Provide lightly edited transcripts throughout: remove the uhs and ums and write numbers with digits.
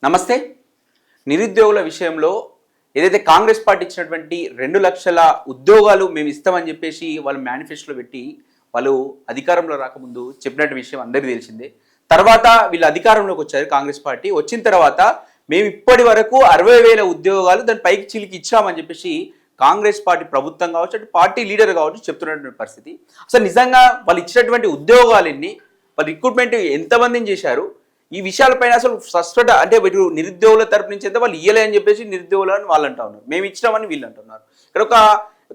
నమస్తే. నిరుద్యోగుల విషయంలో ఏదైతే కాంగ్రెస్ పార్టీ ఇచ్చినటువంటి 2 లక్షల ఉద్యోగాలు మేము ఇస్తామని చెప్పేసి వాళ్ళు మేనిఫెస్టోలో పెట్టి వాళ్ళు అధికారంలో రాకముందు చెప్పినట్టు విషయం అందరికీ తెలిసిందే. తర్వాత వీళ్ళు అధికారంలోకి వచ్చారు. కాంగ్రెస్ పార్టీ వచ్చిన తర్వాత మేము ఇప్పటి వరకు 60,000 ఉద్యోగాలు దాని పైకి చిలికి ఇచ్చామని చెప్పేసి కాంగ్రెస్ పార్టీ ప్రభుత్వం కావచ్చు, అటు పార్టీ లీడర్ కావచ్చు చెప్తున్నటువంటి పరిస్థితి. అసలు నిజంగా వాళ్ళు ఇచ్చినటువంటి ఉద్యోగాలన్నీ, వాళ్ళు రిక్రూట్మెంట్ ఎంతమందిని చేశారు, ఈ విషయాలపైన అసలు స్పష్టత అంటే వీళ్ళు నిరుద్యోగుల తరపు నుంచి అయితే వాళ్ళు ఇయ్యలే అని చెప్పేసి నిరుద్యోగులని వాళ్ళు అంటా ఉన్నారు, మేము ఇచ్చినామని వీళ్ళు అంటున్నారు. ఇక్కడ ఒక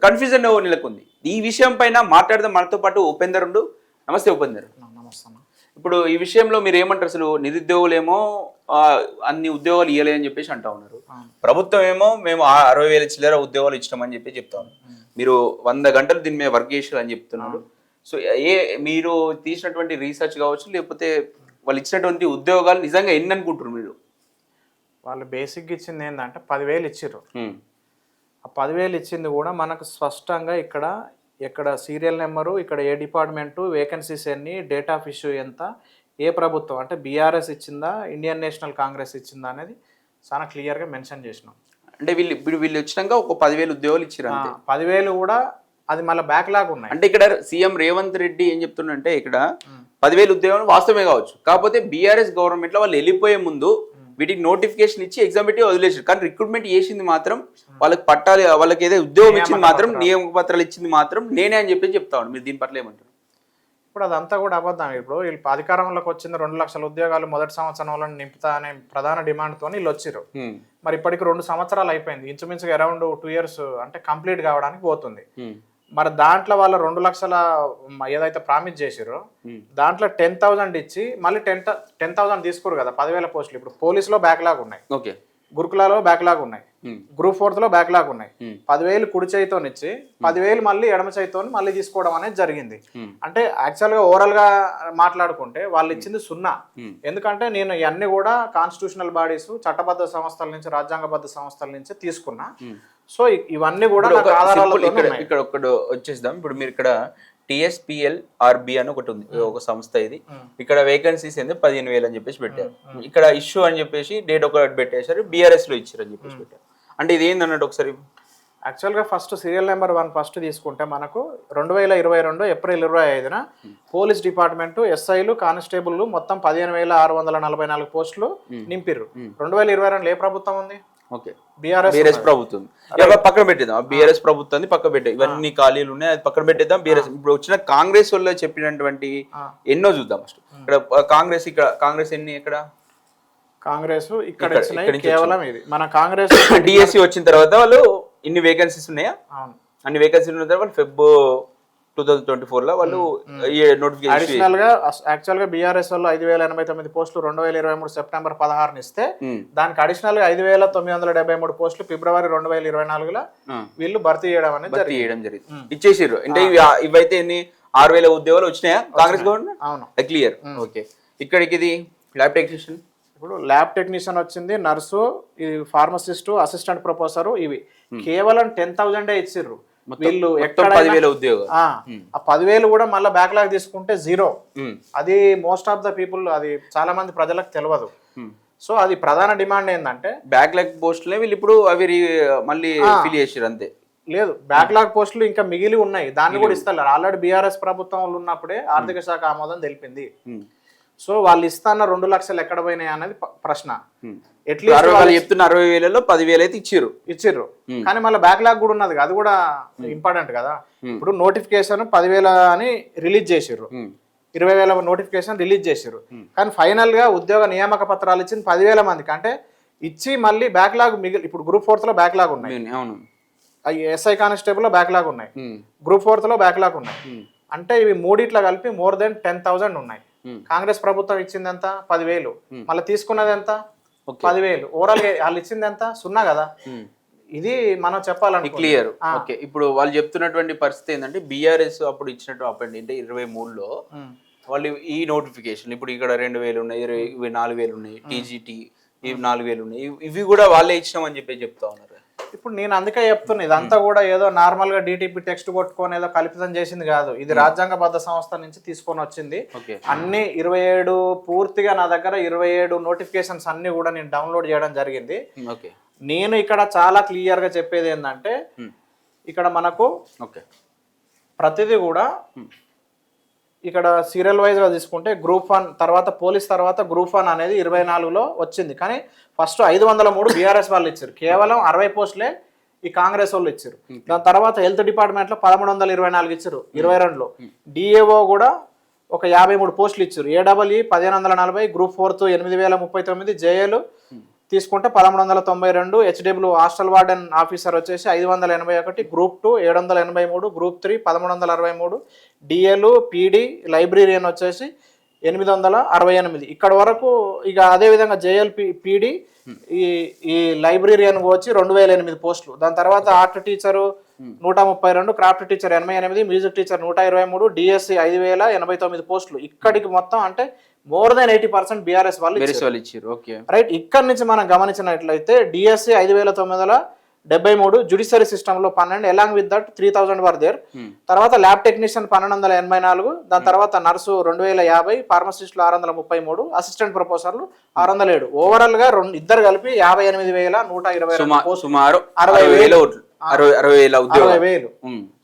కన్ఫ్యూజన్ నెలకొంది. ఈ విషయం పైన మాట్లాడదాం. మనతో పాటు ఉపేందర్ ఉండు. నమస్తే ఉపేందర్. నమస్తే. ఇప్పుడు ఈ విషయంలో మీరు ఏమంటారు? అసలు నిరుద్యోగులేమో అన్ని ఉద్యోగాలు ఇయ్యలే అని చెప్పేసి అంటా ఉన్నారు, ప్రభుత్వం ఏమో మేము 60,000 చిల్లర ఉద్యోగాలు ఇచ్చినామని చెప్పి చెప్తా ఉన్నారు. మీరు 100 గంటలు దీని మీద వర్క్ చేసారు అని చెప్తున్నారు. సో మీరు తీసినటువంటి రీసెర్చ్ కావచ్చు, లేకపోతే వాళ్ళు ఇచ్చినటువంటి ఉద్యోగాలు నిజంగా ఎన్ని అనుకుంటారు మీరు? వాళ్ళు బేసిక్గా ఇచ్చింది ఏంటంటే 10,000 ఇచ్చిర్రు. ఆ 10,000 ఇచ్చింది కూడా మనకు స్పష్టంగా ఇక్కడ సీరియల్ నెంబరు, ఇక్కడ ఏ డిపార్ట్మెంటు, వేకెన్సీస్ ఎన్ని, డేట్ ఆఫ్ ఇష్యూ ఎంత, ఏ ప్రభుత్వం అంటే బీఆర్ఎస్ ఇచ్చిందా, ఇండియన్ నేషనల్ కాంగ్రెస్ ఇచ్చిందా అనేది చాలా క్లియర్గా మెన్షన్ చేసినాం. అంటే వీళ్ళు వచ్చినాక ఒక 10,000 ఉద్యోగాలు ఇచ్చారు. 10,000 కూడా అది మళ్ళీ బ్యాక్లాగ్ ఉన్నాయి. అంటే ఇక్కడ సీఎం రేవంత్ రెడ్డి ఏం చెప్తుండంటే ఇక్కడ 10,000 ఉద్యోగాలు వాస్తవమే కావచ్చు, కాకపోతే బీఆర్ఎస్ గవర్నమెంట్ లో వాళ్ళు వెళ్ళిపోయే ముందు వీటికి నోటిఫికేషన్ ఇచ్చి ఎగ్జామ్ పెట్టి వదిలేసారు. కానీ రిక్రూట్మెంట్ చేసింది మాత్రం వాళ్ళకి పట్టాలి, వాళ్ళకి ఏదో ఉద్యోగం ఇచ్చింది మాత్రం, నియామక పత్రాలు ఇచ్చింది మాత్రం నేనే అని చెప్పి చెప్తాను. మీరు దీని పట్ల ఏమంటారు? ఇప్పుడు అదంతా కూడా అబద్ధం. ఇప్పుడు వీళ్ళు అధికారంలోకి వచ్చింది 2 లక్షల ఉద్యోగాలు మొదటి సంవత్సరంలో నింపుతా అనే ప్రధాన డిమాండ్తో వీళ్ళు వచ్చారు. మరి ఇప్పటికి 2 సంవత్సరాలు అయిపోయింది, ఇంచుమించుగా అరౌండ్ 2 years అంటే కంప్లీట్ కావడానికి పోతుంది. మరి దాంట్లో వాళ్ళ 2 లక్షల ఏదైతే ప్రామిస్ చేసిరో దాంట్లో 10,000 ఇచ్చి మళ్ళీ 10,000 తీసుకోరు కదా, 10,000 పోస్టులు. ఇప్పుడు పోలీసులో బ్యాక్లాగ్ ఉన్నాయి, గురుకులాలో బ్యాక్లాగ్ ఉన్నాయి, గ్రూప్ 4 లో బ్యాక్లాగ్ ఉన్నాయి. 10,000 కుడి చేయితో ఇచ్చి 10,000 మళ్ళీ ఎడమ చేయితో మళ్ళీ తీసుకోవడం అనేది జరిగింది. అంటే యాక్చువల్ గా ఓవరాల్ గా మాట్లాడుకుంటే వాళ్ళు ఇచ్చింది 0. ఎందుకంటే నేను ఇవన్నీ కూడా కాన్స్టిట్యూషనల్ బాడీస్, చట్టబద్ధ సంస్థల నుంచి, రాజ్యాంగబద్ధ సంస్థల నుంచి తీసుకున్నా. సో ఇవన్నీ కూడా ఇక్కడ ఒకటి వచ్చేద్దాం. ఇప్పుడు మీరు ఇక్కడ TSPLRB అని ఒకటి ఉంది, ఒక సంస్థ. ఇది ఇక్కడ వేకెన్సీస్ ఏంది 15,000 అని చెప్పేసి పెట్టారు. ఇక్కడ ఇష్యూ అని చెప్పేసి డేట్ ఒకటి పెట్టేశారు, BRS లో ఇచ్చారు అని చెప్పేసి పెట్టారు. అంటే ఇది ఏందన్నట్టు ఒకసారి యాక్చువల్గా ఫస్ట్ సీరియల్ నెంబర్ 1 ఫస్ట్ తీసుకుంటే మనకు 2022 ఏప్రిల్ 25న పోలీస్ డిపార్ట్మెంటు SIలు, కానిస్టేబుల్ మొత్తం 15,644 పోస్టులు నింపిర్రు. 2022 ఏ ప్రభుత్వం ఉంది? బీఆర్ఎస్ ప్రభుత్వం. పక్కన పెట్టేద్దాం, బీఆర్ఎస్ ప్రభుత్వాన్ని పక్కన పెట్టే, ఇవన్నీ ఖాళీలు ఉన్నాయి, అది పక్కన పెట్టేద్దాం. బీఆర్ఎస్ ఇప్పుడు వచ్చిన కాంగ్రెస్ వాళ్ళు చెప్పినటువంటి ఎన్నో చూద్దాం. ఫస్ట్ ఇక్కడ కాంగ్రెస్ ఎన్ని, ఇక్కడ కాంగ్రెస్ ఇక్కడ కేవలం ఇది మన కాంగ్రెస్ DSC వచ్చిన తర్వాత వాళ్ళు ఇన్ని వేకెన్సీస్ ఉన్నాయా? అన్ని వేకెన్సీలు ఉన్న తర్వాత Feb 2024 లో వాళ్ళు నోటిఫికేషన్ అడిషనల్ గా యాక్చువల్ గా బీఆర్ఎస్ వాళ్ళు 5,089 పోస్టులు 2023 సెప్టెంబర్ 16 ఇస్తే దానికి అడిషనల్ గా 5,973 పోస్టులు ఫిబ్రవరి 2024 వీళ్ళు భర్తీ చేయడం అనేది ఇచ్చేసారు. అంటే ఇవైతే ఎన్ని 6,000 ఉద్యోగాలు వచ్చినాయా కాంగ్రెస్ గవర్నమెంట్? అవును, క్లియర్. ఓకే, ఇక్కడికి ఇది ల్యాబ్ టెక్నీషియన్, ఇప్పుడు ల్యాబ్ టెక్నీషియన్ వచ్చింది, నర్సు, ఇది ఫార్మసిస్టు, అసిస్టెంట్ ప్రొఫెసర్, ఇవి కేవలం 10,000 ఇచ్చిర్రు. వీళ్ళు ఎక్కడ 10,000 ఉద్యోగం, ఆ 10,000 కూడా మళ్ళీ బ్యాక్లాగ్ తీసుకుంటే 0. అది మోస్ట్ ఆఫ్ ద పీపుల్, అది చాలా మంది ప్రజలకు తెలియదు. సో అది ప్రధాన డిమాండ్ ఏంటంటే బ్యాక్లాగ్ పోస్టులే వీళ్ళు ఇప్పుడు అవి మళ్ళీ ఫిల్ చేసారు. అంతే లేదు, బ్యాక్లాగ్ పోస్టులు ఇంకా మిగిలి ఉన్నాయి, దాన్ని కూడా ఇస్తారు. ఆల్రెడీ బీఆర్ఎస్ ప్రభుత్వం ఉన్నప్పుడే ఆర్థిక శాఖ ఆమోదం తెలిపింది. సో వాళ్ళు ఇస్తాన్న 2 లక్షలు ఎక్కడ పోయినాయి అనేది ప్రశ్న. ఎట్లీస్ట్ చెప్తున్న 60,000లో 10,000 అయితే ఇచ్చిర్రు, కానీ మళ్ళీ బ్యాక్లాగ్ కూడా ఉన్నది, అది కూడా ఇంపార్టెంట్ కదా. ఇప్పుడు నోటిఫికేషన్ 10,000 అని రిలీజ్ చేసిర్రు, 20,000 నోటిఫికేషన్ రిలీజ్ చేసిర్రు, కానీ ఫైనల్ గా ఉద్యోగ నియామక పత్రాలు ఇచ్చింది 10,000 మందికి. అంటే ఇచ్చి మళ్ళీ బ్యాక్లాగ్ ఇప్పుడు గ్రూప్ 4 లో బ్యాక్లాగ్ ఉన్నాయి, SI కానిస్టేబుల్ లో బ్యాక్లాగ్ ఉన్నాయి, గ్రూప్ 4 లో బ్యాక్లాగ్ ఉన్నాయి. అంటే ఇవి మూడిట్లో కలిపి more than 10,000 ఉన్నాయి. కాంగ్రెస్ ప్రభుత్వం ఇచ్చింది ఎంత? 10,000. మళ్ళీ తీసుకున్నది ఎంత? 10,000. ఓవరాల్ వాళ్ళు ఇచ్చింది ఎంత? 0 కదా. ఇది మనం చెప్పాలని క్లియర్. ఓకే, ఇప్పుడు వాళ్ళు చెప్తున్నటువంటి పరిస్థితి ఏంటంటే బీఆర్ఎస్ అప్పుడు ఇచ్చినట్టు అంటే 23లో వాళ్ళు ఈ నోటిఫికేషన్, ఇప్పుడు ఇక్కడ 2,000 ఉన్నాయి, 4,000 ఉన్నాయి, TGT 4,000 ఉన్నాయి, ఇవి కూడా వాళ్ళే ఇచ్చినామని చెప్పి చెప్తా ఉన్నారు. ఇప్పుడు నేను అందుకే చెప్తున్నా ఇదంతా కూడా ఏదో నార్మల్ గా డిటిపి టెక్స్ట్ కొట్టుకొని ఏదో కల్పితం చేసింది కాదు. ఇది రాజ్యాంగబద్ధ సంస్థ నుంచి తీసుకొని వచ్చింది. అన్ని 27 పూర్తిగా నా దగ్గర 27 నోటిఫికేషన్స్ అన్ని కూడా నేను డౌన్లోడ్ చేయడం జరిగింది. నేను ఇక్కడ చాలా క్లియర్ గా చెప్పేది ఏంటంటే ఇక్కడ మనకు ప్రతిదీ కూడా ఇక్కడ సీరియల్ వైజ్గా తీసుకుంటే గ్రూప్ 1 తర్వాత పోలీస్ తర్వాత గ్రూప్ 1 అనేది 24లో వచ్చింది. కానీ ఫస్ట్ 503 బీఆర్ఎస్ వాళ్ళు ఇచ్చారు, కేవలం 60 పోస్టులే ఈ కాంగ్రెస్ వాళ్ళు ఇచ్చారు. దాని తర్వాత హెల్త్ డిపార్ట్మెంట్లో 1324 ఇచ్చారు 22లో. డిఏఓ కూడా ఒక 53 పోస్టులు ఇచ్చారు. ఏడబ్ల్యూ 1540, గ్రూప్ 4 8039, జేఏలు తీసుకుంటే 1192, హెచ్డబ్ల్యూ హాస్టల్ వార్డెన్ ఆఫీసర్ వచ్చేసి 581, group 2 783, group 3 1363, DL PD librarian వచ్చేసి 868. ఇక్కడ వరకు ఇక అదేవిధంగా జేఎల్ పీడీ ఈ లైబ్రేరియన్ వచ్చి 2008 పోస్టులు. దాని తర్వాత art teacher 132, craft teacher 88, music teacher 123, DSC 5089 పోస్టులు. ఇక్కడికి మొత్తం అంటే మోర్ దెన్ 80% బీఆర్ఎస్ వాళ్ళు ఇచ్చారు. రైట్, ఇక్కడ నుంచి మనం గమనించినట్లయితే డిఎస్సి 5973, జ్యుడిషియరీ సిస్టమ్ లో 12, along with that 3000 were there. తర్వాత ల్యాబ్ టెక్నీషియన్ 1284, దాని తర్వాత నర్సు 2050, ఫార్మసిస్టులు 633, అసిస్టెంట్ ప్రొఫెసర్లు 607. ఓవరాల్ గా ఇద్దరు కలిపి 58,120 సుమారు 60,000.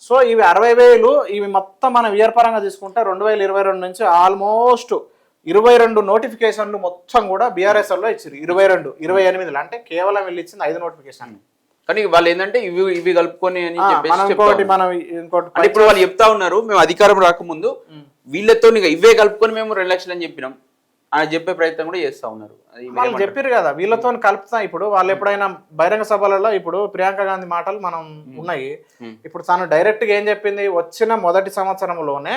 సో ఇవి 60,000 ఇవి మొత్తం మనం ఇయర్ పరంగా తీసుకుంటే 2022 నుంచి ఆల్మోస్ట్ 22 నోటిఫికేషన్లు మొత్తం కూడా బీఆర్ఎస్ లో ఇచ్చారు. 28 అంటే కేవలం వీళ్ళు ఇచ్చింది 5 నోటిఫికేషన్. కానీ వాళ్ళు ఏంటంటే ఇవి కలుపుకొని అని ఇంకోటి ఇప్పుడు వాళ్ళు చెప్తా ఉన్నారు, మేము అధికారం రాకముందు వీళ్ళతో ఇవే కలుపుకొని మేము 2 లక్షలు అని చెప్పినాం అని చెప్పే ప్రయత్నం కూడా చేస్తా ఉన్నారు. వాళ్ళు చెప్పారు కదా వీళ్ళతో కలుపుతా. ఇప్పుడు వాళ్ళు ఎప్పుడైనా బహిరంగ సభలలో ఇప్పుడు ప్రియాంక గాంధీ మాటలు మనం ఉన్నాయి. ఇప్పుడు తను డైరెక్ట్ గా ఏం చెప్పింది, వచ్చిన మొదటి సంవత్సరంలోనే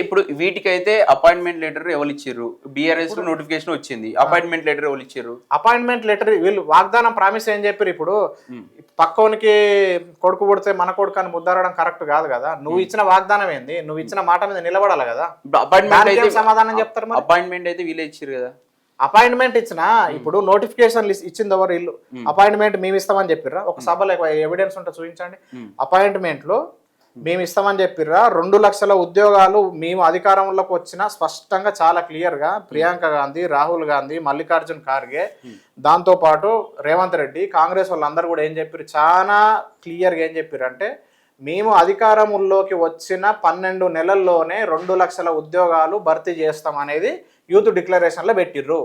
ఇప్పుడు వీటికైతే అపాయింట్మెంట్ లెటర్ ఎవరు ఇచ్చారు, బీఆర్ఎస్ లో నోటిఫికేషన్ వచ్చింది, అపాయింట్మెంట్ లెటర్ ఎవరు ఇచ్చారు? అపాయింట్మెంట్ లెటర్ వీళ్ళు వాగ్దానం ప్రామిస్ ఏం చెప్పారు. ఇప్పుడు పక్కనికి కొడుకు పుడితే మన కొడుకు అని ముద్దారడం కరెక్ట్ కాదు కదా. నువ్వు ఇచ్చిన వాగ్దానం ఏంది, నువ్వు ఇచ్చిన మాట మీద నిలబడాలి కదా. అపాయింట్మెంట్ సమాధానం చెప్తారు. అపాయింట్మెంట్ అయితే వీళ్ళే ఇచ్చారు కదా. అపాయింట్మెంట్ ఇచ్చిన ఇప్పుడు నోటిఫికేషన్ ఇచ్చింది ఎవరు, ఇల్లు అపాయింట్మెంట్ మేము ఇస్తామని చెప్పిర్రా? ఒక సభలో ఎవిడెన్స్ ఉంటే చూపించండి. అపాయింట్మెంట్ లో మేము ఇస్తామని చెప్పిర్రా? 2 లక్షల ఉద్యోగాలు మేము అధికారంలోకి వచ్చిన స్పష్టంగా చాలా క్లియర్ గా ప్రియాంక గాంధీ, రాహుల్ గాంధీ, మల్లికార్జున్ ఖార్గే, దాంతో పాటు రేవంత్ రెడ్డి, కాంగ్రెస్ వాళ్ళందరూ కూడా ఏం చెప్పారు, చాలా క్లియర్ గా ఏం చెప్పారు అంటే మేము అధికారంలోకి వచ్చిన 12 నెలల్లోనే 2 లక్షల ఉద్యోగాలు భర్తీ చేస్తాం అనేది యూత్ డిక్లరేషన్ లో పెట్టిర్రు.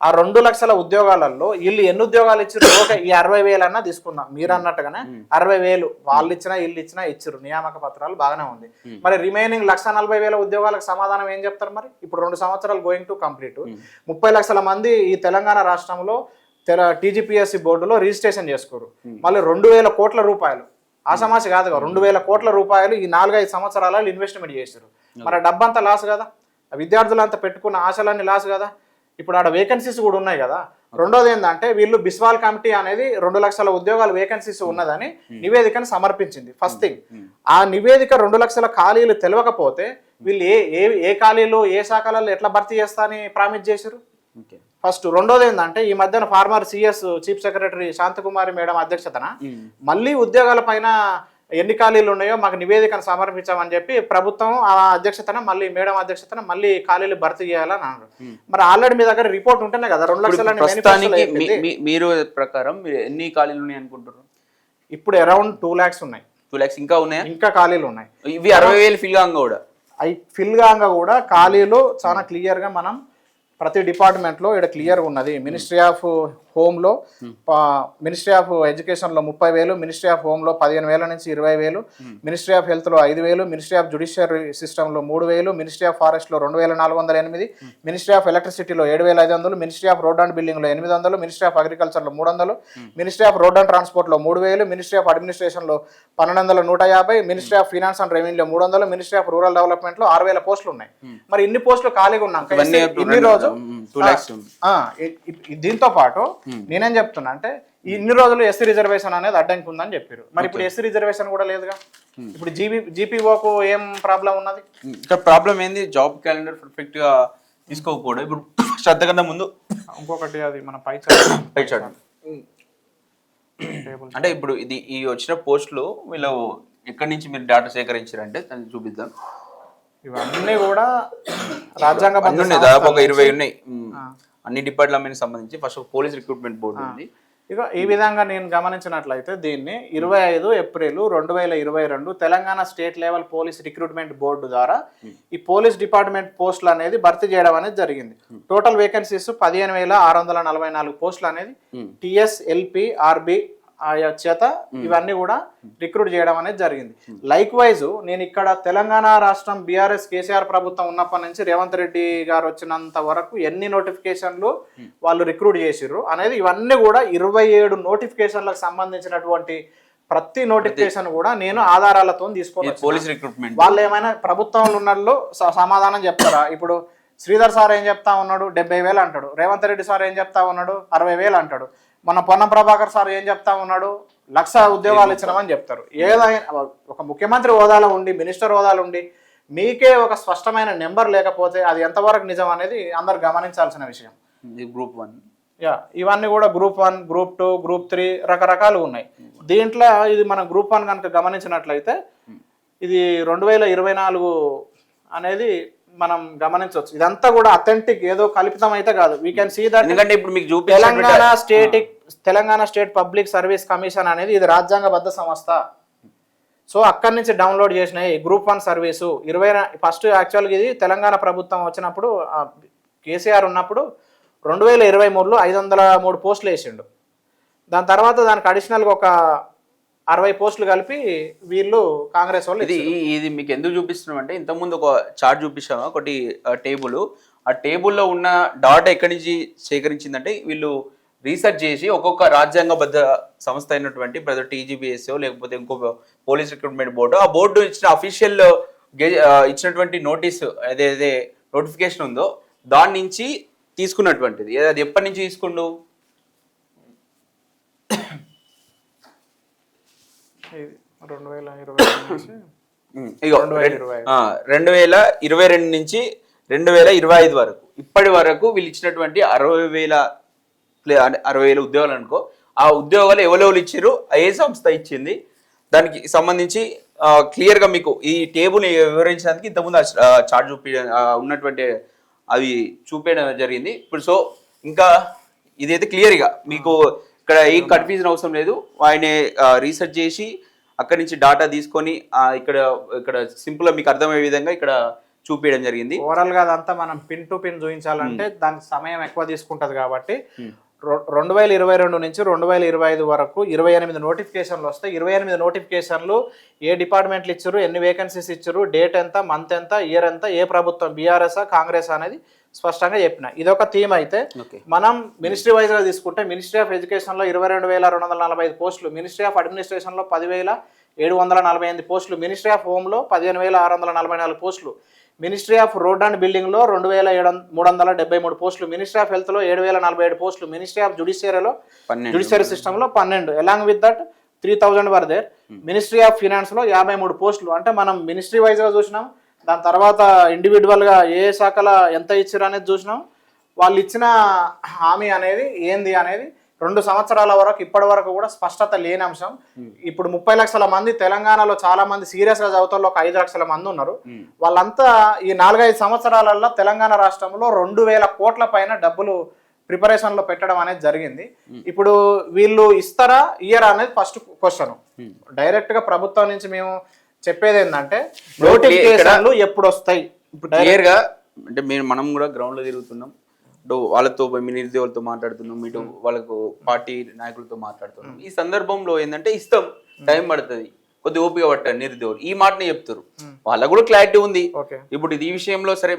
ఆ 2 లక్షల ఉద్యోగాలలో వీళ్ళు ఎన్ని ఉద్యోగాలు ఇచ్చారు? ఈ 60,000 అన్నా తీసుకుందాం మీరు అన్నట్టుగానే 60,000 వాళ్ళు ఇచ్చినా వీళ్ళు ఇచ్చినా ఇచ్చారు. నియామక పత్రాలు బాగానే ఉంది. మరి రిమైనింగ్ 1,40,000 ఉద్యోగాలకు సమాధానం ఏం చెప్తారు? మరి ఇప్పుడు 2 సంవత్సరాలు గోయింగ్ టు కంప్లీట్ 30 లక్షల మంది ఈ తెలంగాణ రాష్ట్రంలో టీజీపీఎస్సీ బోర్డులో రిజిస్ట్రేషన్ చేసుకోరు. మళ్ళీ 2,000 కోట్ల రూపాయలు ఆసమాసి కాదుగా 2,000 కోట్ల రూపాయలు ఈ 4-5 సంవత్సరాలలో ఇన్వెస్ట్మెంట్ చేశారు. మరి ఆ డబ్బంతా లాస్ కదా, విద్యార్థులంతా పెట్టుకున్న ఆశలన్నీ లాస్ కదా. ఇప్పుడు ఆడ వేకెన్సీస్ కూడా ఉన్నాయి కదా. రెండోది ఏంటంటే వీళ్ళు బిస్వాల్ కమిటీ అనేది 2 లక్షల ఉద్యోగాలు వేకెన్సీస్ ఉన్నదని నివేదికను సమర్పించింది. ఫస్ట్ థింగ్, ఆ నివేదిక 2 లక్షల ఖాళీలు తెలియకపోతే వీళ్ళు ఏ ఖాళీలు ఏ శాఖలలో ఎట్లా భర్తీ చేస్తా అని ప్రామిస్ చేశారు ఫస్ట్. రెండోది ఏంటంటే ఈ మధ్యన former CS chief secretary Shanta Kumari madam అధ్యక్షతన మళ్ళీ ఉద్యోగాల పైన ఎన్ని ఖాళీలు ఉన్నాయో మాకు నివేదికను సమర్పించామని చెప్పి ప్రభుత్వం ఆ అధ్యక్షతన మళ్ళీ మేడం అధ్యక్షతన మళ్ళీ ఖాళీలు భర్తీ చేయాలని అన్నారు. మరి ఆల్రెడీ మీ దగ్గర రిపోర్ట్ ఉంటేనే కదా 2 లక్షలని. మీరు ప్రకారం ఎన్ని ఖాళీలు ఉన్నాయి అనుకుంటారు? ఇప్పుడు అరౌండ్ 2 lakhs ఉన్నాయి. 2 lakhs ఇంకా ఉన్నాయి, ఇంకా ఖాళీలు ఉన్నాయి. ఇవి 60,000 ఫిల్ కాగా కూడా ఫిల్ కాగా కూడా ఖాళీలు చాలా క్లియర్ గా మనం ప్రతి డిపార్ట్మెంట్లో ఇక్కడ క్లియర్ ఉన్నది. మినిస్ట్రీ ఆఫ్ హోమ్లో మినిస్ట్రీ ఆఫ్ ఎడ్యుకేషన్లో 30,000, మినిస్ట్రీ ఆఫ్ హోమ్లో 15,000 నుంచి 20,000, మినిస్ట్రీ ఆఫ్ హెల్త్లో 5,000, మినిస్ట్రీ ఆఫ్ జ్యుడిషియరీ సిస్టంలో 3,000, మినిస్ట్రీ ఆఫ్ ఫారెస్ట్లో 2,408, మినిస్ట్రీ ఆఫ్ ఎలక్ట్రిసిటీలో 7,500, మినిస్ట్రీ ఆఫ్ రోడ్ అండ్ బిల్డింగ్లో 800, మినిస్ట్రీ ఆఫ్ అగ్రికల్చర్లో 300, మినిస్ట్రీ ఆఫ్ రోడ్ అండ్ ట్రాన్స్పోర్ట్లో 3,000, మినిస్ట్రీ ఆఫ్ అడ్మినిస్ట్రేషన్లో 1,250, మినిస్ట్రీ ఆఫ్ ఫినాన్స్ అండ్ రెవెన్యూలో 300, మినిస్ట్రీ ఆఫ్ రూరల్ డెవలప్మెంట్లో 6,000 పోస్టులు ఉన్నాయి. మరి ఇన్ని పోస్టులు ఖాళీగా ఉన్నాక ఇన్ని రోజు దీంతో పాటు నేనేం చెప్తున్నా అంటే ఇన్ని రోజులు ఎస్సీ రిజర్వేషన్ అనేది అడ్డంకి ఉందని చెప్పారు. మరి ఇప్పుడు ఎస్సీ రిజర్వేషన్ కూడా లేదుగా. ఇప్పుడు జీపీఓకు ఏం ప్రాబ్లం ఉన్నది? ఇక్కడ ప్రాబ్లం ఏంది, జాబ్ క్యాలెండర్ పర్ఫెక్ట్ గా తీసుకోకపోవడం. ఇప్పుడు శ్రద్ధ కన్నా ముందు ఇంకొకటి అది మన పై అంటే ఇప్పుడు ఇది ఈ వచ్చిన పోస్టులు వీళ్ళు ఎక్కడి నుంచి మీరు డేటా సేకరించారంటే దాన్ని చూపిద్దాం. ఇవన్నీ కూడా రాజ్యాంగ అన్ని ఉన్నాయి, దాదాపు ఒక 20 ఉన్నాయి. అన్ని డిపార్ట్మెంట్ సంబంధించి. ఫస్ట్ పోలీస్ రిక్రూట్మెంట్ బోర్డు ఉంది. ఇక ఈ విధంగా నేను గమనించినట్లయితే దీన్ని 25 April 2022 Telangana state level police recruitment board ద్వారా ఈ పోలీస్ డిపార్ట్మెంట్ పోస్టులు అనేది భర్తీ చేయడం అనేది జరిగింది. టోటల్ వేకెన్సీస్ 15,644 పోస్టులు అనేది టిఎస్, ఎల్పి, ఆర్బి చేత ఇవన్నీ కూడా రిక్రూట్ చేయడం అనేది జరిగింది. లైక్ వైజ్ నేను ఇక్కడ తెలంగాణ రాష్ట్రం బీఆర్ఎస్ కేసీఆర్ ప్రభుత్వం ఉన్నప్పటి నుంచి రేవంత్ రెడ్డి గారు వచ్చినంత వరకు ఎన్ని నోటిఫికేషన్లు వాళ్ళు రిక్రూట్ చేసిర్రు అనేది ఇవన్నీ కూడా 27 నోటిఫికేషన్లకు సంబంధించినటువంటి ప్రతి నోటిఫికేషన్ కూడా నేను ఆధారాలతో తీసుకోవాలి. పోలీస్ రిక్రూట్మెంట్ వాళ్ళు ఏమైనా ప్రభుత్వంలో ఉన్నట్లు సమాధానం చెప్తారా? ఇప్పుడు శ్రీధర్ సార్ ఏం చెప్తా ఉన్నాడు, 70,000 అంటాడు. రేవంత్ రెడ్డి సార్ ఏం చెప్తా ఉన్నాడు, 60,000 అంటాడు. మన పొన్నం ప్రభాకర్ సార్ ఏం చెప్తా ఉన్నాడు, 1,00,000 ఉద్యోగాలు ఇచ్చినామని చెప్తారు. ఏదైనా ఒక ముఖ్యమంత్రి హోదాలో ఉండి, మినిస్టర్ హోదాలో ఉండి మీకే ఒక స్పష్టమైన నెంబర్ లేకపోతే అది ఎంతవరకు నిజం అనేది అందరు గమనించాల్సిన విషయం. గ్రూప్ 1 ఇవన్నీ కూడా గ్రూప్ 1, గ్రూప్ 2, గ్రూప్ 3 రకరకాలు ఉన్నాయి. దీంట్లో ఇది మనం గ్రూప్ 1 కనుక గమనించినట్లయితే ఇది 2024 అనేది మనం గమనించవచ్చు. ఇదంతా కూడా అథెంటిక్, ఏదో కల్పితం అయితే కాదు. We can see that. ఎందుకంటే ఇప్పుడు మీకు Telangana state public service commission అనేది ఇది రాజ్యాంగబద్ధ సంస్థ. సో అక్కడి నుంచి డౌన్లోడ్ చేసినాయి గ్రూప్ 1 సర్వీసు. ఫస్ట్ యాక్చువల్గా ఇది తెలంగాణ ప్రభుత్వం వచ్చినప్పుడు కేసీఆర్ ఉన్నప్పుడు 2023లో 503 పోస్టులు వేసిండు. దాని తర్వాత దానికి అడిషనల్గా ఒక 60 పోస్టులు కలిపి వీళ్ళు కాంగ్రెస్ వాళ్ళు. ఇది మీకు ఎందుకు చూపిస్తున్నాం అంటే ఇంతకుముందు ఒక చార్ట్ చూపిస్తాము, ఒకటి టేబుల్. ఆ టేబుల్లో ఉన్న డాటా ఎక్కడి నుంచి సేకరించిందంటే వీళ్ళు రీసెర్చ్ చేసి ఒక్కొక్క రాజ్యాంగబద్ధ సంస్థ అయినటువంటి ప్రతి టీజీబీఎస్ లేకపోతే ఇంకో పోలీస్ రిక్రూట్మెంట్ బోర్డు, ఆ బోర్డు ఇచ్చిన అఫీషియల్ ఇచ్చినటువంటి నోటీసు ఏదైతే నోటిఫికేషన్ ఉందో దాని నుంచి తీసుకున్నటువంటిది. అది ఎప్పటి నుంచి తీసుకుండు? 2022 నుంచి 2025 వరకు ఇప్పటి వరకు వీళ్ళు ఇచ్చినటువంటి 60,000 ఉద్యోగాలు అనుకో. ఆ ఉద్యోగాలు ఎవరెవరు ఇచ్చారు, ఏ సంస్థ ఇచ్చింది, దానికి సంబంధించి క్లియర్గా మీకు ఈ టేబుల్ వివరించడానికి ఇంతకుముందు చార్ట్ ఉన్నటువంటి అవి చూపించడం జరిగింది. ఇప్పుడు సో ఇంకా ఇదైతే క్లియర్గా మీకు ఇక్కడ ఏం కన్ఫ్యూజన్ అవసరం లేదు. ఆయన రీసెర్చ్ చేసి అక్కడి నుంచి డాటా తీసుకొని ఇక్కడ సింపుల్గా మీకు అర్థమయ్యే విధంగా ఇక్కడ చూపించడం జరిగింది. ఓవరాల్గా అదంతా మనం పిన్ టు పిన్ చూపించాలంటే దానికి సమయం ఎక్కువ తీసుకుంటుంది. కాబట్టి 2022 నుంచి 2025 వరకు 28 నోటిఫికేషన్లు వస్తాయి. 28 నోటిఫికేషన్లు ఏ డిపార్ట్మెంట్లు ఇచ్చారు, ఎన్ని వేకెన్సీస్ ఇచ్చారు, డేట్ ఎంత, మంత్ ఎంత, ఇయర్ ఎంత, ఏ ప్రభుత్వం బీఆర్ఎస్ కాంగ్రెస్ అనేది స్పష్టంగా చెప్పిన. ఇదొక థీమ్. అయితే మనం మినిస్ట్రీ వైజ్గా తీసుకుంటే మినిస్ట్రీ ఆఫ్ ఎడ్యుకేషన్లో 22,245 పోస్టులు, మినిస్ట్రీ ఆఫ్ అడ్మినిస్ట్రేషన్లో 10,748 పోస్టులు, మినిస్ట్రీ ఆఫ్ హోమ్లో 15,644 పోస్టులు, మినిస్ట్రీ ఆఫ్ రోడ్ అండ్ బిల్డింగ్లో 2,373 పోస్టులు, మినిస్ట్రీ ఆఫ్ హెల్త్లో 7,047 పోస్టులు, మినిస్ట్రీ ఆఫ్ జుడిషియరీలో జుడిషియరీ సిస్టంలో 12, along with that 3,000 were there. Ministry of ఫినాన్స్లో 53 పోస్టులు. అంటే మనం మినిస్ట్రీ వైజ్గా చూసినాం, దాని తర్వాత ఇండివిజువల్గా ఏ శాఖలో ఎంత ఇచ్చారు అనేది చూసినాం. వాళ్ళు ఇచ్చిన హామీ అనేది ఏంది అనేది 2 సంవత్సరాల వరకు ఇప్పటి వరకు కూడా స్పష్టత లేని అంశం. ఇప్పుడు 30 లక్షల మంది తెలంగాణలో చాలా మంది సీరియస్గా చదువుతారు, ఒక 5 లక్షల మంది ఉన్నారు. వాళ్ళంతా ఈ 4-5 సంవత్సరాలలో తెలంగాణ రాష్ట్రంలో 2,000 కోట్ల పైన డబ్బులు ప్రిపరేషన్లో పెట్టడం అనేది జరిగింది. ఇప్పుడు వీళ్ళు ఇస్తారా ఇయర్ అనేది ఫస్ట్ క్వశ్చన్. డైరెక్ట్గా ప్రభుత్వం నుంచి మేము చెప్పేది ఏంటంటే నోటిఫికేషన్లు ఎప్పుడు వస్తాయి ఇప్పుడు క్లియర్గా. అంటే మనం కూడా గ్రౌండ్లో తిరుగుతున్నాం, వాళ్ళతో నిరుద్యోగులతో మాట్లాడుతున్నాం, ఇటు వాళ్ళకు పార్టీ నాయకులతో మాట్లాడుతున్నాం. ఈ సందర్భంలో ఏంటంటే ఇస్తాం, టైం పడుతుంది, కొద్ది ఓపిక పట్టారు నిరుద్యోగులు, ఈ మాటనే చెప్తారు. వాళ్ళకు కూడా క్లారిటీ ఉంది. ఇప్పుడు ఈ విషయంలో సరే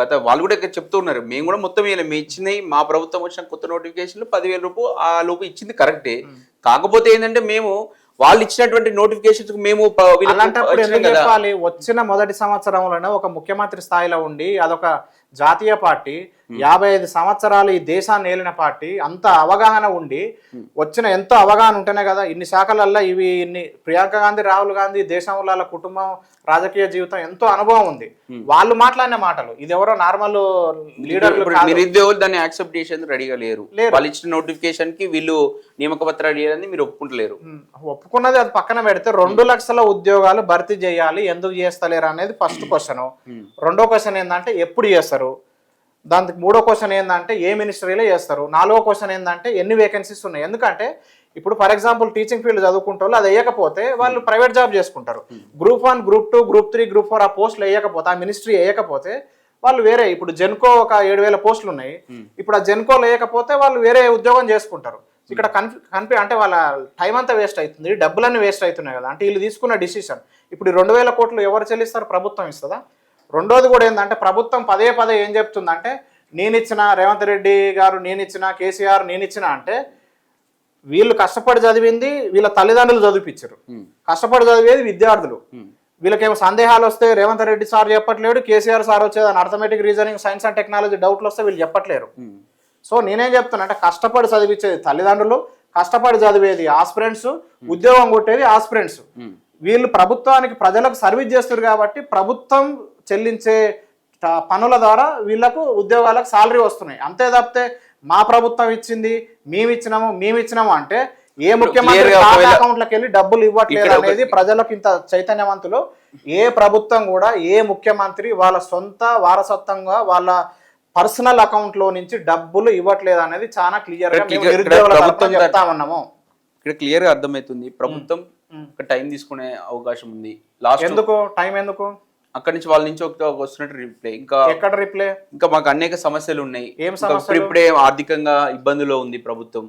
గత వాళ్ళు కూడా చెప్తూ ఉన్నారు, మేము కూడా మొత్తం మేము ఇచ్చినాయి, మా ప్రభుత్వం వచ్చిన కొత్త నోటిఫికేషన్లు 10,000 రూపాయలు ఆ లోపు ఇచ్చింది కరెక్టే. కాకపోతే ఏంటంటే మేము వాళ్ళు ఇచ్చినటువంటి నోటిఫికేషన్స్ మేము వచ్చిన మొదటి సంవత్సరంలోనే ఒక ముఖ్యమంత్రి స్థాయిలో ఉండి అదొక జాతీయ పార్టీ 55 సంవత్సరాలు ఈ దేశాన్ని ఏలిన పార్టీ, అంత అవగాహన ఉండి వచ్చిన ఎంతో అవగాహన ఉంటేనే కదా ఇన్ని శాఖలల్లో ఇన్ని ప్రియాంక గాంధీ, రాహుల్ గాంధీ దేశంలో కుటుంబం, రాజకీయ జీవితం ఎంతో అనుభవం ఉంది. వాళ్ళు మాట్లాడిన మాటలు ఇది ఎవరో నార్మల్ లీడర్లు. నిరుద్యోగులు దాన్ని యాక్సెప్ట్ చేసేందుకు రెడీగా లేరు. వాళ్ళు ఇచ్చిన నోటిఫికేషన్ కి వీళ్ళు నియామక పత్రాలు ఇవ్వాలని మీరు ఒప్పుకుంటలేరు. ఒప్పుకున్నది అది పక్కన పెడితే 2 లక్షల ఉద్యోగాలు భర్తీ చేయాలి, ఎందుకు చేస్తలేరు అనేది ఫస్ట్ క్వశ్చన్. రెండో క్వశ్చన్ ఏంటంటే ఎప్పుడు చేస్తారు, దానికి మూడో క్వశ్చన్ ఏంటంటే ఏ మినిస్ట్రీలో చేస్తారు, నాలుగో క్వశ్చన్ ఏంటంటే ఎన్ని వేకెన్సీస్ ఉన్నాయి. ఎందుకంటే ఇప్పుడు ఫర్ ఎగ్జాంపుల్ టీచింగ్ ఫీల్డ్ చదువుకుంటే అది వేయకపోతే వాళ్ళు ప్రైవేట్ జాబ్ చేసుకుంటారు. గ్రూప్ 1, గ్రూప్ 2, గ్రూప్ 3, గ్రూప్ 4 ఆ పోస్టులు వేయకపోతే, ఆ మినిస్ట్రీ వేయకపోతే వాళ్ళు వేరే, ఇప్పుడు జెన్కో ఒక 7,000 పోస్టులు ఉన్నాయి, ఇప్పుడు ఆ జెన్కోలో వేయకపోతే వాళ్ళు వేరే ఉద్యోగం చేసుకుంటారు. ఇక్కడ అంటే వాళ్ళ టైం అంతా వేస్ట్ అవుతుంది, డబ్బులన్నీ వేస్ట్ అవుతున్నాయి కదా. అంటే వీళ్ళు తీసుకున్న డిసిషన్ ఇప్పుడు 2,000 కోట్లు ఎవరు చెల్లిస్తారు, ప్రభుత్వం ఇస్తుందా? రెండోది కూడా ఏంటంటే ప్రభుత్వం పదే ఏం చెప్తుందంటే నేనిచ్చిన, రేవంత్ రెడ్డి గారు నేనిచ్చిన, కేసీఆర్ నేనిచ్చిన అంటే వీళ్ళు కష్టపడి చదివింది వీళ్ళ తల్లిదండ్రులు చదివిపించారు, కష్టపడి చదివేది విద్యార్థులు. వీళ్ళకేమో సందేహాలు వస్తే రేవంత్ రెడ్డి సార్ చెప్పట్లేడు, కేసీఆర్ సార్ వచ్చేదని arithmetic reasoning, science and technology డౌట్లు వస్తే వీళ్ళు చెప్పట్లేరు. సో నేనేం చెప్తున్నా అంటే కష్టపడి చదివించేది తల్లిదండ్రులు, కష్టపడి చదివేది ఆస్పిరెంట్స్, ఉద్యోగం కొట్టేది ఆస్పిరెంట్స్. వీళ్ళు ప్రభుత్వానికి, ప్రజలకు సర్వీస్ చేస్తారు కాబట్టి ప్రభుత్వం చెల్లించే పనుల ద్వారా వీళ్ళకు ఉద్యోగాలకు సాలరీ వస్తున్నాయి. అంతే తప్పితే మా ప్రభుత్వం ఇచ్చింది మేమిచ్చినాము అంటే ఏ ముఖ్యమంత్రి అకౌంట్లకు వెళ్ళి డబ్బులు ఇవ్వట్లేదు అనేది ప్రజలకు ఇంత చైతన్యవంతులు. ఏ ప్రభుత్వం కూడా ఏ ముఖ్యమంత్రి వాళ్ళ సొంత వారసత్వంగా వాళ్ళ పర్సనల్ అకౌంట్ లో నుంచి డబ్బులు ఇవ్వట్లేదు అనేది చాలా క్లియర్ గా చెప్తా ఉన్నాము. ఇక్కడ క్లియర్ గా అర్థమవుతుంది ప్రభుత్వం టైం తీసుకునే అవకాశం ఉంది. లాస్ట్ ఎందుకు టైం ఎందుకు, అక్కడి నుంచి వాళ్ళ నుంచి వస్తున్నట్టు రిప్లై, ఇంకా ఎక్కడ రిప్లై, ఇంకా మాకు అనేక సమస్యలు ఉన్నాయి, ఏం సమస్యలు, ఇప్పుడే ఆర్థికంగా ఇబ్బందులో ఉంది ప్రభుత్వం,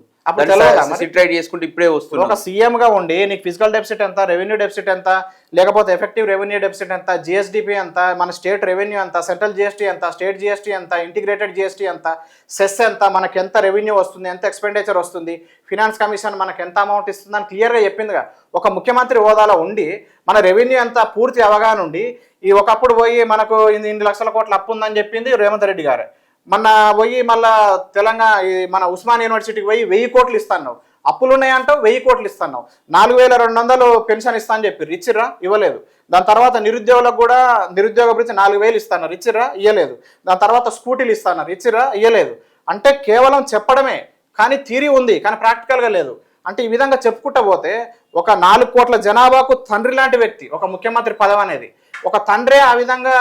చేసుకుంటే ఇప్పుడే వస్తుంది. ఒక సీఎం గా ఉండి నీకు ఫిజికల్ డెఫిసిట్ ఎంత, రెవెన్యూ డెఫిసిట్ ఎంత, లేకపోతే ఎఫెక్టివ్ రెవెన్యూ డెఫిసిట్ ఎంత, జిఎస్డిపి ఎంత, మన స్టేట్ రెవెన్యూ ఎంత, సెంట్రల్ జిఎస్టీ ఎంత, స్టేట్ జిఎస్టీ ఎంత, ఇంటిగ్రేటెడ్ జిఎస్టీ ఎంత, సెస్ ఎంత, మనకి ఎంత రెవెన్యూ వస్తుంది, ఎంత ఎక్స్పెండిచర్ వస్తుంది, ఫినాన్స్ కమిషన్ మనకి ఎంత అమౌంట్ ఇస్తుంది అని క్లియర్గా చెప్పిందిగా. ఒక ముఖ్యమంత్రి హోదాలో ఉండి మన రెవెన్యూ ఎంత పూర్తి అవగాహన ఉండి ఈ ఒకప్పుడు పోయి మనకు 8 లక్షల కోట్ల అప్పు ఉందని చెప్పింది రేవంత్ రెడ్డి గారు. మొన్న పోయి మళ్ళా తెలంగాణ మన ఉస్మాన్ యూనివర్సిటీకి పోయి 1000 కోట్లు ఇస్తున్నావు, అప్పులు ఉన్నాయంటావు 1000 కోట్లు ఇస్తున్నావు, 4,200 పెన్షన్ ఇస్తా అని చెప్పి ఇచ్చిర్రా, ఇవ్వలేదు. దాని తర్వాత నిరుద్యోగులకు కూడా నిరుద్యోగ భృతి 4,000 ఇస్తున్నారు, ఇచ్చిర్రా, ఇవ్వలేదు. దాని తర్వాత స్కూటీలు ఇస్తున్నారు, ఇచ్చిర్రా, ఇవ్వలేదు. అంటే కేవలం చెప్పడమే కానీ థియరీ ఉంది కానీ ప్రాక్టికల్గా లేదు. అంటే ఈ విధంగా చెప్పుకుంటూ పోతే ఒక 4 కోట్ల జనాభాకు తండ్రి లాంటి వ్యక్తి ఒక ముఖ్యమంత్రి పదవి అనేది, ఒక తండ్రే ఆ విధంగా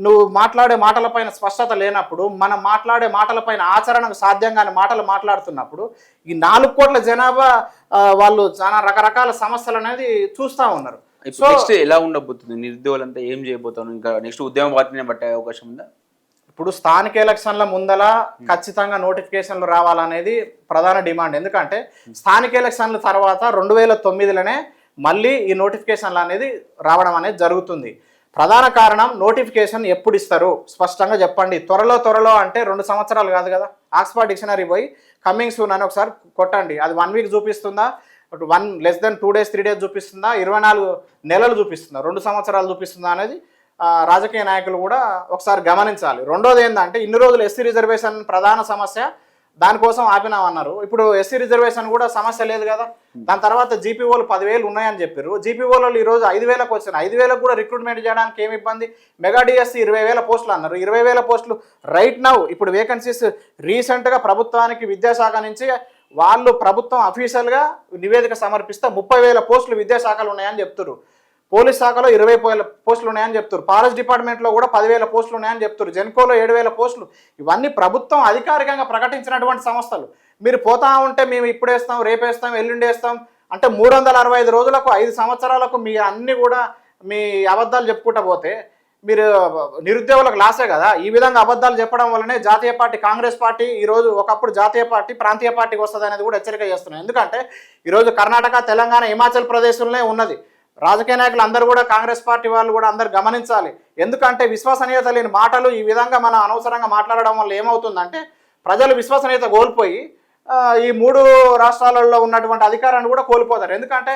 నువ్వు మాట్లాడే మాటలపైన స్పష్టత లేనప్పుడు, మనం మాట్లాడే మాటలపైన ఆచరణకు సాధ్యం కాని మాటలు మాట్లాడుతున్నప్పుడు ఈ 4 కోట్ల జనాభా వాళ్ళు చాలా రకరకాల సమస్యలు అనేది చూస్తూ ఉన్నారు. నెక్స్ట్ ఎలా ఉండబోతుంది, నిరుద్యోగులంతా ఏం చేయబోతాను, ఇంకా నెక్స్ట్ ఉద్యమ పార్టీనే పట్టే అవకాశం ఉందా? ఇప్పుడు స్థానిక ఎలక్షన్ల ముందల ఖచ్చితంగా నోటిఫికేషన్లు రావాలనేది ప్రధాన డిమాండ్. ఎందుకంటే స్థానిక ఎలక్షన్ల తర్వాత 2009లోనే మళ్ళీ ఈ నోటిఫికేషన్లు అనేది రావడం అనేది జరుగుతుంది. ప్రధాన కారణం నోటిఫికేషన్ ఎప్పుడు ఇస్తారు స్పష్టంగా చెప్పండి. త్వరలో అంటే 2 సంవత్సరాలు కాదు కదా. ఆక్స్ఫర్డ్ డిక్షనరీ పోయి కమింగ్ సూన్ అని ఒకసారి కొట్టండి, అది 1 వీక్ చూపిస్తుందా, 1 days 3 days చూపిస్తుందా, 24 నెలలు చూపిస్తుందా, 2 సంవత్సరాలు చూపిస్తుందా అనేది రాజకీయ నాయకులు కూడా ఒకసారి గమనించాలి. రెండోది ఏంటంటే ఇన్ని రోజులు ఎస్సీ రిజర్వేషన్ ప్రధాన సమస్య, దానికోసం ఆపినామన్నారు. ఇప్పుడు ఎస్సీ రిజర్వేషన్ కూడా సమస్య లేదు కదా. దాని తర్వాత జీపీఓలు 10,000 ఉన్నాయని చెప్పారు. జీపీఓలు ఈరోజు 5,000కు వచ్చినాయి. 5,000కు కూడా రిక్రూట్మెంట్ చేయడానికి ఏమి ఇబ్బంది. మెగా డిఎస్సీ 20,000 పోస్టులు అన్నారు. 20,000 పోస్టులు రైట్ నౌ ఇప్పుడు వేకెన్సీస్ రీసెంట్గా ప్రభుత్వానికి విద్యాశాఖ నుంచి వాళ్ళు ప్రభుత్వం అఫీషియల్గా నివేదిక సమర్పిస్తే 30,000 పోస్టులు విద్యాశాఖలు ఉన్నాయని చెప్తారు. పోలీస్ శాఖలో 20,000 పోస్టులు ఉన్నాయని చెప్తారు. ఫారెస్ట్ డిపార్ట్మెంట్లో కూడా 10,000 పోస్టులు ఉన్నాయని చెప్తారు. జెన్కోలో 7,000 పోస్టులు. ఇవన్నీ ప్రభుత్వం అధికారికంగా ప్రకటించినటువంటి సంస్థలు. మీరు పోతా ఉంటే మేము ఇప్పుడు వేస్తాం, రేపు వేస్తాం, ఎల్లుండి వేస్తాం అంటే 365 రోజులకు 5 సంవత్సరాలకు మీరు అన్నీ కూడా మీ అబద్ధాలు చెప్పుకుంటూ పోతే మీరు నిరుద్యోగులకు లాసే కదా. ఈ విధంగా అబద్ధాలు చెప్పడం వల్లనే జాతీయ పార్టీ కాంగ్రెస్ పార్టీ ఈరోజు ఒకప్పుడు జాతీయ పార్టీ ప్రాంతీయ పార్టీకి వస్తుంది అనేది కూడా హెచ్చరిక చేస్తున్నాయి. ఎందుకంటే ఈరోజు కర్ణాటక, తెలంగాణ, హిమాచల్ ప్రదేశ్లోనే ఉన్నది. రాజకీయ నాయకులు అందరూ కూడా కాంగ్రెస్ పార్టీ వాళ్ళు కూడా అందరు గమనించాలి. ఎందుకంటే విశ్వసనీయత లేని మాటలు ఈ విధంగా మనం అనవసరంగా మాట్లాడడం వల్ల ఏమవుతుందంటే ప్రజలు విశ్వసనీయత కోల్పోయి ఈ 3 రాష్ట్రాలలో ఉన్నటువంటి అధికారాన్ని కూడా కోల్పోతారు. ఎందుకంటే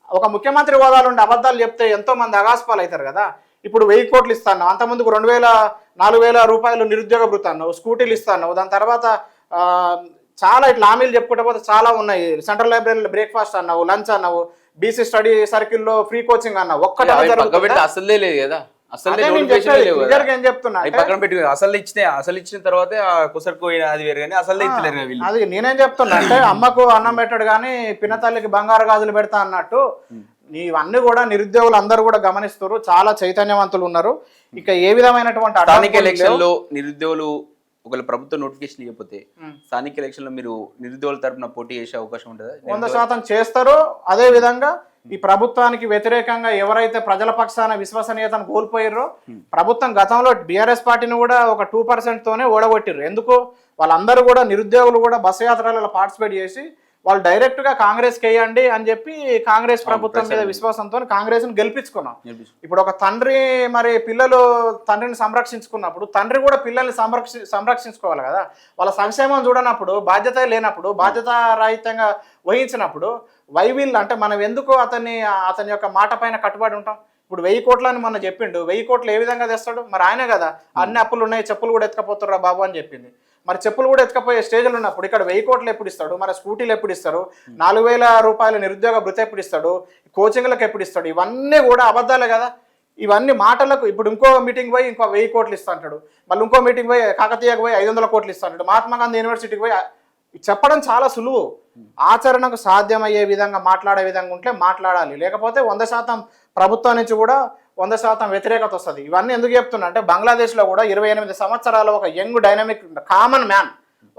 ఒక ముఖ్యమంత్రి హోదాలో ఉండే అబద్ధాలు చెప్తే ఎంతో మంది అగాస్పాలు అవుతారు కదా. ఇప్పుడు 1000 కోట్లు ఇస్తాను, అంతకుముందుకు 4,000 రూపాయలు నిరుద్యోగ భృతి అన్నావు, స్కూటీలు ఇస్తాను, దాని తర్వాత చాలా ఇట్లా హామీలు చెప్పుకుంటే పోతే చాలా ఉన్నాయి. సెంట్రల్ లైబ్రరీలో బ్రేక్ఫాస్ట్ అన్నావు, లంచ్ అన్నావు, బీసీ స్టడీ సర్కిల్లో ఫ్రీ కోచింగ్ అన్నావు. ఒక్కటే అసలే లేదు కదా, అసలు ఏం చెప్తున్నా అసలు ఇచ్చిన తర్వాత కుసరకు అది వేరు కానీ అసలు ఇచ్చలేరు వీళ్ళు. అది నేనేం చెప్తున్నా అంటే అమ్మకు అన్నం పెట్టాడు కానీ పినతల్లికి బంగారు గాజులు పెడతా అన్నట్టు ఇవన్నీ కూడా నిరుద్యోగులు అందరూ కూడా గమనిస్తారు, చాలా చైతన్యవంతులు ఉన్నారు. ఇక ఏ విధమైనటువంటి స్థానిక ఎలక్షన్ లో నిరుద్యోగులు ఒకవేళ ప్రభుత్వ నోటిఫికేషన్ ఇవ్వకపోతే స్థానిక ఎలక్షన్ లో మీరు నిరుద్యోగుల తరపున పోటీ చేసే అవకాశం ఉంటుందా? 100% చేస్తారు. అదే విధంగా ఈ ప్రభుత్వానికి వ్యతిరేకంగా ఎవరైతే ప్రజల పక్షాన విశ్వసనీయతను కోల్పోయారో, ప్రభుత్వం గతంలో బీఆర్ఎస్ పార్టీని కూడా ఒక 2% తోనే ఓడగొట్టిర్రు. ఎందుకు? వాళ్ళందరూ కూడా నిరుద్యోగులు కూడా బస్సు యాత్రలలో పార్టిసిపేట్ చేసి వాళ్ళు డైరెక్ట్ గా కాంగ్రెస్ వేయండి అని చెప్పి కాంగ్రెస్ ప్రభుత్వం మీద విశ్వాసంతో కాంగ్రెస్ ని గెలిపించుకున్నాం. ఇప్పుడు ఒక తండ్రి మరి పిల్లలు తండ్రిని సంరక్షించుకున్నప్పుడు తండ్రి కూడా పిల్లల్ని సంరక్షించుకోవాలి కదా. వాళ్ళ సంక్షేమం చూడనప్పుడు, బాధ్యత లేనప్పుడు, బాధ్యత రాహిత్యంగా వహించినప్పుడు వైవిల్ అంటే మనం ఎందుకు అతని యొక్క మాట పైన కట్టుబడి ఉంటాం? ఇప్పుడు 1000 కోట్లని మొన్న చెప్పిండు, 1000 కోట్లు ఏ విధంగా తెస్తాడు? మరి ఆయనే కదా అన్ని అప్పులు ఉన్నాయి, చెప్పులు కూడా ఎత్తుకపోతుర్రా బాబు అని చెప్పింది. మరి చెప్పులు కూడా ఎత్తుకపోయే స్టేజ్లు ఉన్నప్పుడు ఇక్కడ 1000 కోట్లు ఎప్పుడు ఇస్తాడు? మరి స్కూటీలు ఎప్పుడు ఇస్తారు? 4,000 రూపాయల నిరుద్యోగ భృతి ఎప్పుడు ఇస్తాడు? కోచింగ్లకు ఎప్పుడు ఇస్తాడు? ఇవన్నీ కూడా అబద్ధాలే కదా. ఇవన్నీ మాటలకు. ఇప్పుడు ఇంకో మీటింగ్ పోయి ఇంకో 1000 కోట్లు ఇస్తా అంటాడు, మళ్ళీ ఇంకో మీటింగ్ పోయి కాకతీయకు పోయి 500 కోట్లు ఇస్తా అంటాడు, మహాత్మా గాంధీ యూనివర్సిటీకి పోయి. చెప్పడం చాలా సులువు, ఆచరణకు సాధ్యమయ్యే విధంగా మాట్లాడే విధంగా ఉంటే మాట్లాడాలి. లేకపోతే 100% ప్రభుత్వం నుంచి కూడా 100% వ్యతిరేకత వస్తుంది. ఇవన్నీ ఎందుకు చెప్తున్నా అంటే బంగ్లాదేశ్లో కూడా 28 సంవత్సరాల ఒక యంగ్ డైనమిక్ కామన్ మ్యాన్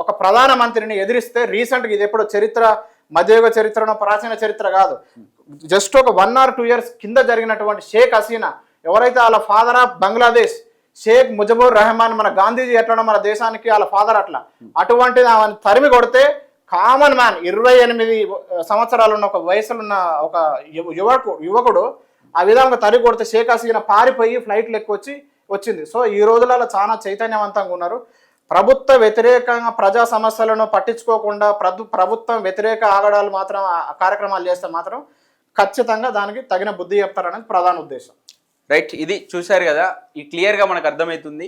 ఒక ప్రధానమంత్రిని ఎదిరిస్తే రీసెంట్గా, ఇది ఎప్పుడు చరిత్ర మధ్యయుగ చరిత్రనో ప్రాచీన చరిత్ర కాదు, జస్ట్ ఒక 1 or 2 years కింద జరిగినటువంటి షేక్ హసీనా, ఎవరైతే వాళ్ళ ఫాదర్ ఆఫ్ బంగ్లాదేశ్ షేక్ ముజబుర్ రెహమాన్, మన గాంధీజీ ఎట్లా మన దేశానికి వాళ్ళ ఫాదర్ అట్లా, అటువంటిది ఆమెను తరిమి కొడితే కామన్ మ్యాన్ 28 సంవత్సరాలు ఉన్న ఒక వయసులున్న ఒక యువకుడు ఆ విధంగా తరిమి కొడితే షేక్ హసీనా పారిపోయి ఫ్లైట్లు ఎక్కువచ్చి వచ్చింది. సో ఈ రోజులలో చాలా చైతన్యవంతంగా ఉన్నారు. ప్రభుత్వ వ్యతిరేకంగా ప్రజా సమస్యలను పట్టించుకోకుండా ప్రభుత్వం వ్యతిరేక ఆగడాలు మాత్రం కార్యక్రమాలు చేస్తే మాత్రం ఖచ్చితంగా దానికి తగిన బుద్ధి చెప్తారనేది ప్రధాన ఉద్దేశం. రైట్, ఇది చూశారు కదా, ఈ క్లియర్గా మనకు అర్థమవుతుంది.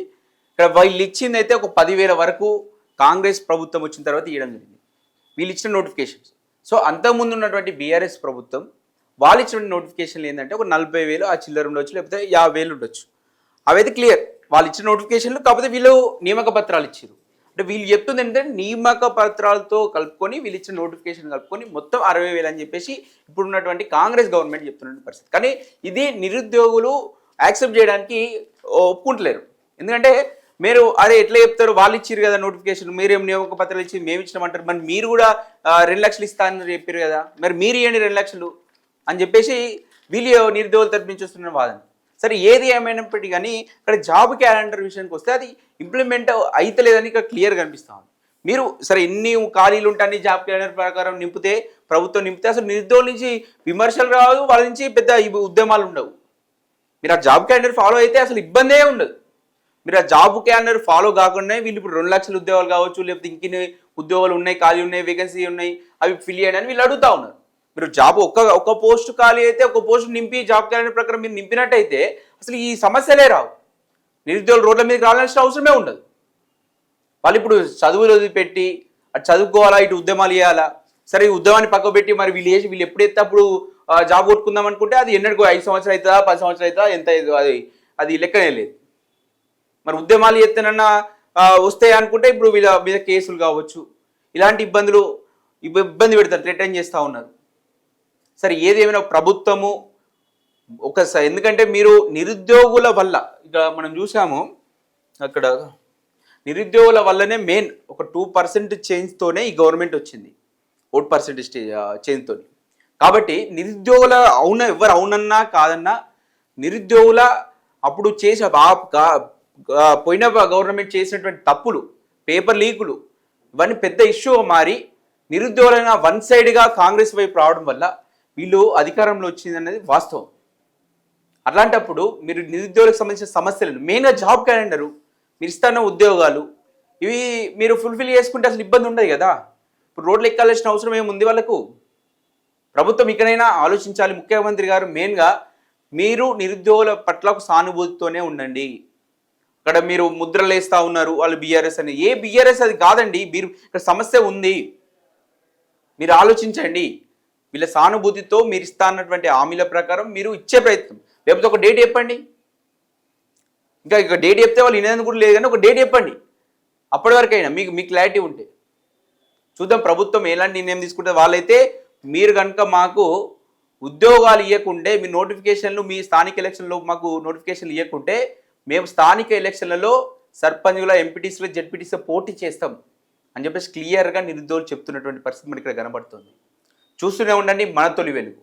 ఇక్కడ వీళ్ళు ఇచ్చింది అయితే ఒక 10,000 వరకు కాంగ్రెస్ ప్రభుత్వం వచ్చిన తర్వాత ఇవ్వడం జరిగింది, వీళ్ళు ఇచ్చిన నోటిఫికేషన్స్. సో అంతకుముందు ఉన్నటువంటి బీఆర్ఎస్ ప్రభుత్వం వాళ్ళు ఇచ్చిన నోటిఫికేషన్లు ఏంటంటే ఒక 40,000 ఆ చిల్లర ఉండొచ్చు, లేకపోతే 50,000 ఉండొచ్చు. అవైతే క్లియర్ వాళ్ళు ఇచ్చిన నోటిఫికేషన్లు. కాకపోతే వీళ్ళు నియామక పత్రాలు ఇచ్చారు. అంటే వీళ్ళు చెప్తుంది ఏంటంటే నియామక పత్రాలతో కలుపుకొని వీళ్ళు ఇచ్చిన నోటిఫికేషన్ కలుపుకొని మొత్తం 60,000 అని చెప్పేసి ఇప్పుడు ఉన్నటువంటి కాంగ్రెస్ గవర్నమెంట్ చెప్తున్న పరిస్థితి. కానీ ఇది నిరుద్యోగులు యాక్సెప్ట్ చేయడానికి ఒప్పుకుంటలేరు. ఎందుకంటే మీరు అరే ఎట్లా చెప్తారు, వాళ్ళు ఇచ్చారు కదా నోటిఫికేషన్, మీరేం నియామక పత్రాలు ఇచ్చి మేము ఇచ్చినామంటారు, మరి మీరు కూడా 2 లక్షలు ఇస్తానని చెప్పారు కదా, మరి మీరు ఇవ్వండి 2 లక్షలు అని చెప్పేసి వీళ్ళు నిరుద్యోగులు తరపు నుంచి వస్తున్న వాదన. సరే ఏది ఏమైనప్పటికీ కానీ ఇక్కడ జాబ్ క్యాలెండర్ విషయానికి వస్తే అది ఇంప్లిమెంట్ అయితలేదని ఇక్కడ క్లియర్ కనిపిస్తా ఉంది. మీరు సరే ఎన్ని ఖాళీలు ఉంటాయని జాబ్ క్యాలెండర్ ప్రకారం నింపితే, ప్రభుత్వం నింపితే అసలు నిరుద్యోగుల నుంచి విమర్శలు రావు, వాళ్ళ నుంచి పెద్ద ఉద్యమాలు ఉండవు. మీరు ఆ జాబ్ క్యాలెండర్ ఫాలో అయితే అసలు ఇబ్బందే ఉండదు. మీరు ఆ జాబ్ క్యాలెండర్ ఫాలో కాకుండా వీళ్ళు ఇప్పుడు 2 లక్షల ఉద్యోగాలు కావచ్చు, లేకపోతే ఇంకిన్ని ఉద్యోగాలు ఉన్నాయి, ఖాళీ ఉన్నాయి, వేకెన్సీ ఉన్నాయి, అవి ఫిల్ చేయడానికి వీళ్ళు అడుగుతా ఉన్నారు. మీరు జాబ్ ఒక్క పోస్ట్ ఖాళీ అయితే ఒక పోస్ట్ నింపి జాబ్ క్యాలెండర్ ప్రకారం మీరు నింపినట్టయితే అసలు ఈ సమస్యలే రావు, నిరుద్యోగులు రోడ్ల మీదకి రావాల్సిన అవసరమే ఉండదు. వాళ్ళు ఇప్పుడు చదువులు వదిలిపెట్టి అటు చదువుకోవాలా, ఇటు ఉద్యమాలు చేయాలా. సరే ఈ ఉద్యమాన్ని పక్క పెట్టి మరి వీళ్ళు ఎప్పుడైతే అప్పుడు జాబ్ కొట్టుకుందాం అనుకుంటే అది ఎన్నటికో 5 సంవత్సరాలు అవుతుందా, 10 సంవత్సరాలు అవుతుందా, ఎంత అది లెక్కనే లేదు. మరి ఉద్యమాలు ఎత్తనన్నా వస్తాయి అనుకుంటే ఇప్పుడు వీళ్ళ మీద కేసులు కావచ్చు, ఇలాంటి ఇబ్బంది పెడతారు, థ్రెటన్ చేస్తూ ఉన్నారు. సరే ఏది ఏమైనా ప్రభుత్వము ఒకసారి, ఎందుకంటే మీరు నిరుద్యోగుల వల్ల ఇక మనం చూసాము, అక్కడ నిరుద్యోగుల వల్లనే మెయిన్ ఒక 2% చేంజ్తోనే ఈ గవర్నమెంట్ వచ్చింది, ఓట్ పర్సెంటేజ్ చేంజ్తో. కాబట్టి నిరుద్యోగుల ఎవరు అవునన్నా కాదన్నా నిరుద్యోగుల అప్పుడు చేసే పోయిన గవర్నమెంట్ చేసినటువంటి తప్పులు, పేపర్ లీకులు, ఇవన్నీ పెద్ద ఇష్యూగా మారి నిరుద్యోగులైన 1 సైడ్గా కాంగ్రెస్ వైపు రావడం వల్ల వీళ్ళు అధికారంలో వచ్చింది అనేది వాస్తవం. అట్లాంటప్పుడు మీరు నిరుద్యోగులకు సంబంధించిన సమస్యలను, మెయిన్గా జాబ్ క్యాలెండరు, మీరు ఇస్తున్న ఉద్యోగాలు, ఇవి మీరు ఫుల్ఫిల్ చేసుకుంటే అసలు ఇబ్బంది ఉండదు కదా. ఇప్పుడు రోడ్లు ఎక్కాల్సిన అవసరం ఏముంది వాళ్ళకు? ప్రభుత్వం ఇకనైనా ఆలోచించాలి. ముఖ్యమంత్రి గారు మెయిన్గా మీరు నిరుద్యోగుల పట్ల ఒక సానుభూతితోనే ఉండండి. ఇక్కడ మీరు ముద్రలు వేస్తూ ఉన్నారు వాళ్ళు బీఆర్ఎస్ అని, ఏ బీఆర్ఎస్ అది కాదండి. మీరు ఇక్కడ సమస్య ఉంది, మీరు ఆలోచించండి. వీళ్ళ సానుభూతితో మీరు ఇస్తా అన్నటువంటి హామీల ప్రకారం మీరు ఇచ్చే ప్రయత్నం, లేకపోతే ఒక డేట్ చెప్పండి. ఇంకా డేట్ చెప్తే వాళ్ళు వినేందుకు కూడా లేదు, కానీ ఒక డేట్ చెప్పండి. అప్పటి వరకైనా మీకు క్లారిటీ ఉంటే చూద్దాం ప్రభుత్వం ఎలాంటి నిర్ణయం తీసుకుంటే. వాళ్ళైతే మీరు కనుక మాకు ఉద్యోగాలు ఇవ్వకుంటే, మీ నోటిఫికేషన్లు మీ స్థానిక ఎలక్షన్లో మాకు నోటిఫికేషన్లు ఇవ్వకుంటే మేము స్థానిక ఎలక్షన్లలో సర్పంచ్గా, ఎంపీటీసీలో, జెడ్పీటీసీలో పోటీ చేస్తాం అని చెప్పేసి క్లియర్గా నిరుద్యోగులు చెప్తున్నటువంటి పరిస్థితి మనకి ఇక్కడ కనబడుతుంది. చూస్తూనే ఉండండి మన తొలి వెలుగు.